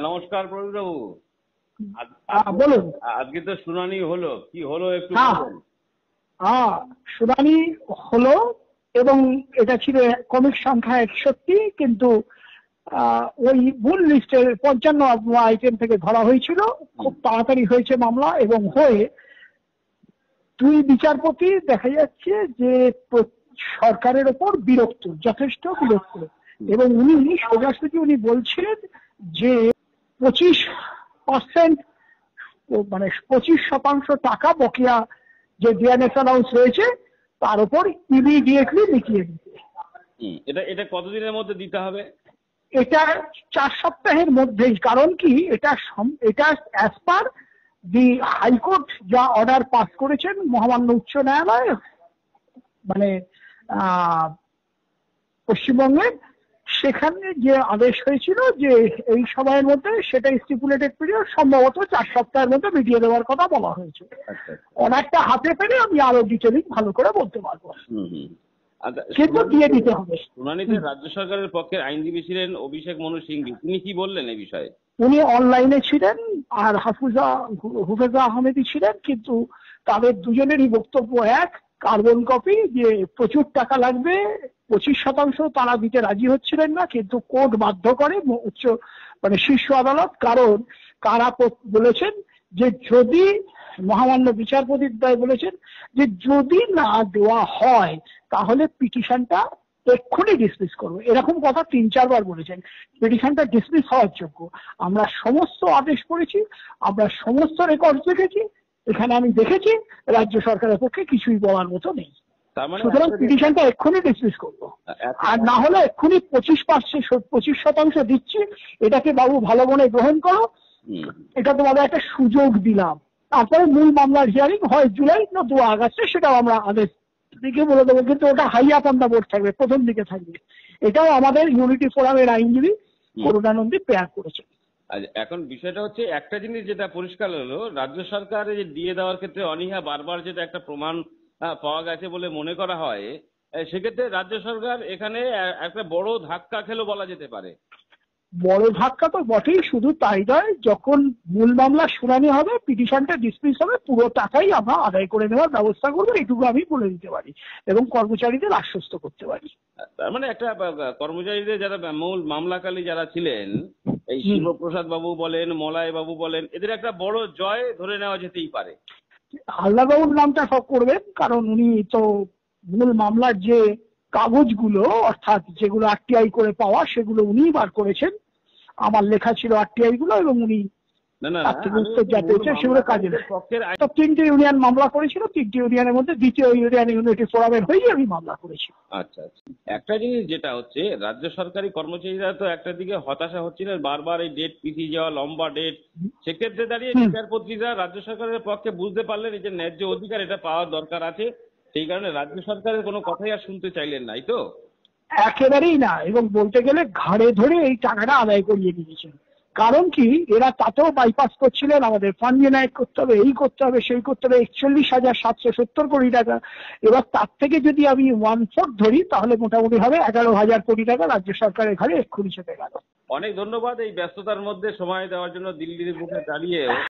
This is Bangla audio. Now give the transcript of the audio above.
নমস্কার প্রবীর বাবু। বলুন। আজকে তো শুনানি হলো, কি হলো একটু বলুন। শুনানি হলো এবং এটা ছিল কমিক সংখ্যা 61, কিন্তু ওই মূল লিস্টের 55 আইটেম থেকে ধরা হয়েছিল। খুব তাড়াতাড়ি হয়েছে মামলা এবং হয়ে দুই বিচারপতি দেখা যাচ্ছে যে সরকারের ওপর বিরক্ত, যথেষ্ট বিরক্ত, এবং উনি সোজাসুজি উনি বলছিলেন যে 25% মানে 25% টাকা বকেয়া যে ডিএনএস অ্যালাউন্স রয়েছে তার উপর ইমিডিয়েটলি মিটিয়ে দিতে। এটা কতদিনের মধ্যে দিতে হবে? এটা 4 সপ্তাহের মধ্যেই। কারণ কি, এটা অ্যাজ পার দি হাইকোর্ট যা অর্ডার পাস করেছেন মহামান্য উচ্চ ন্যায়ালয় মানে পশ্চিমবঙ্গের, সেখানে যে আদেশ হয়েছিল যে এই সময়ের মধ্যে, সেটা স্টিপুলেটেড পিরিয়ড সম্ভবত 4 সপ্তাহের মধ্যে মিটিয়ে দেওয়ার কথা বলা হয়েছে। অর্ডারটা হাতে পেলে আমি আরো ডিটেলিং ভালো করে বলতে পারবো, কিন্তু দিয়ে দিতে হবে। শুনানিতে রাজ্য সরকারের পক্ষের আইনজীবী ছিলেন অভিষেক মনু সিংভি, তিনি কি বললেন এই বিষয়ে? উনি অনলাইনে ছিলেন, আর হুফেজা আহমেদি ছিলেন, কিন্তু তাদের দুজনেরই বক্তব্য এক, কার্বন কপি, যে প্রচুর টাকা লাগবে, 25% তারা দিতে রাজি হচ্ছিলেন না, কিন্তু কোর্ট বাধ্য করে, উচ্চ শীর্ষ আদালত। কারণ কারা বলেছেন যে যদি মহামান্য বিচারপতি বলেছেন যে যদি না দেওয়া হয় তাহলে পিটিশনটা এক্ষুনি ডিসমিস করবো, এরকম কথা 3-4 বার বলেছেন। পিটিশনটা ডিসমিস হওয়ার যোগ্য। আমরা সমস্ত আদেশ পড়েছি, আমরা সমস্ত রেকর্ড দেখেছি, এখানে আমি দেখেছি রাজ্য সরকারের পক্ষে কিছুই বলার মতো নেই। সুতরাং পিটিশনটা এক্ষুনি ডিসমিস করবো, আর না হলে এক্ষুনি 25% দিচ্ছি, এটাকে বাবু ভালো মনে গ্রহণ করো, এটা তোমাদের একটা সুযোগ দিলাম। তারপরে মূল মামলার হিয়ারিং হয় জুলাই না 2 আগস্টে, সেটাও আমরা আদেশ দিকে বলে দেবো, কিন্তু ওটা high up on the board থাকবে, প্রথম দিকে থাকবে। এটাও আমাদের ইউনিটি ফোরামের আইনজীবী করুণানন্দী প্রেয়ার করেছে। এখন বিষয়টা হচ্ছে, একটা জিনিস যেটা পরিষ্কার হলো, রাজ্য সরকারের যে দিয়ে দেওয়ার ক্ষেত্রে অনীহা বারবার যেটা একটা প্রমাণ পাওয়া গেছে বলে মনে করা হয়, সেক্ষেত্রে রাজ্য সরকার এখানে একটা বড় ধাক্কা খেলো বলা যেতে পারে। বড় ধাক্কা তো বটেই, শুধু তাই নয়, যখন মূল মামলা শুনানি হবে, পিটিশনটা ডিসমিস হবে, পুরো টাকাই আমরা আদায় করে নেওয়ার ব্যবস্থা করবো, এটুকু আমি বলে দিতে পারি এবং কর্মচারীদের আশ্বস্ত করতে পারি। তার মানে একটা কর্মচারীদের যারা মূল মামলাকারী যারা ছিলেন, এই শিবপ্রসাদ বাবু বলেন, মলয় বাবু বলেন, এদের একটা বড় জয় ধরে নেওয়া যেতেই পারে। হালদার বাবুর নামটা সব করবেন, কারণ উনি তো মূল মামলার যে কাগজগুলো, অর্থাৎ যেগুলো আরটিআই করে পাওয়া, সেগুলো উনিই বার করেছেন। আমার লেখা ছিল আরটিআই গুলো, এবং উনি সেগুলো কাজে। 3টে ইউনিয়ন মামলা করেছিল, 3টে ইউনিয়নের মধ্যে দ্বিতীয় ইউনিয়ন ইউনিটি ফোরামের হয়েই আমি মামলা করেছি। আচ্ছা, একটা জিনিস যেটা হচ্ছে, রাজ্য সরকারি কর্মচারীরা তো একটা দিকে হতাশা হচ্ছিলেন, বারবার এই ডেট পিছিয়ে যাওয়া, লম্বা ডেট। সেক্ষেত্রে দাঁড়িয়ে বিচারপতিরা রাজ্য সরকারের পক্ষে বুঝতে পারলেন এই যে ন্যায্য অধিকার, এটা পাওয়ার দরকার আছে, সেই কারণে রাজ্য সরকারের কোনো কথাই আর শুনতে চাইলেন নাই তো? একেবারেই না, এবং বলতে গেলে ঘাড়ে ধরে এই টাকাটা আদায় করিয়ে দিয়েছেন। কারণ কি, এরা তাতেও বাইপাস করছিলেন, আমাদের ফান্ড জেনারেট করতে হবে, এই করতে হবে, সেই করতে হবে, 41,770 কোটি টাকা। এবার তার থেকে যদি আমি 1/4 ধরি, তাহলে মোটামুটি হবে 11,000 কোটি টাকা রাজ্য সরকারের ঘাড়ে এক্ষুনি চেপে গেল। অনেক ধন্যবাদ এই ব্যস্ততার মধ্যে সময় দেওয়ার জন্য, দিল্লির বুকে দাঁড়িয়ে।